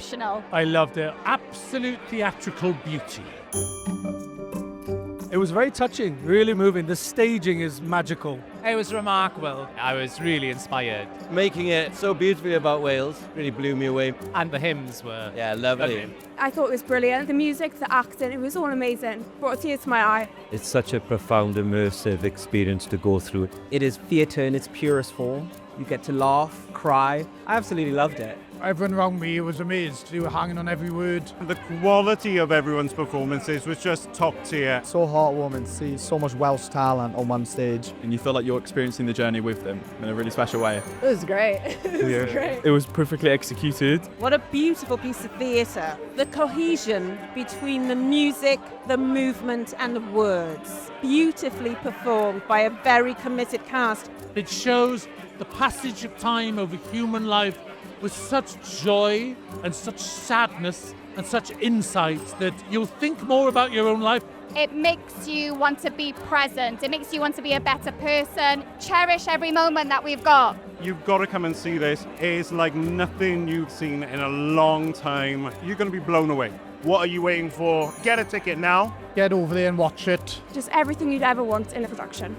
exceptional. I loved it. Absolute theatrical beauty. It was very touching, really moving. The staging is magical. It was remarkable. I was really inspired. Making it so beautifully about Wales really blew me away. And the hymns were Lovely. I thought it was brilliant. The music, the acting, it was all amazing. Brought a tear to my eye. It's such a profound, immersive experience to go through. It is theatre in its purest form. You get to laugh, cry. I absolutely loved it. Everyone around me was amazed. They were hanging on every word. The quality of everyone's performances was just top tier. So heartwarming to see so much Welsh talent on one stage. And you feel like you're experiencing the journey with them in a really special way. It was great. It was great. It was perfectly executed. What a beautiful piece of theatre. The cohesion between the music, the movement and the words. Beautifully performed by a very committed cast. It shows the passage of time over human life with such joy and such sadness and such insights that you'll think more about your own life. It makes you want to be present. It makes you want to be a better person. Cherish every moment that we've got. You've got to come and see this. It is like nothing you've seen in a long time. You're going to be blown away. What are you waiting for? Get a ticket now. Get over there and watch it. Just everything you'd ever want in a production.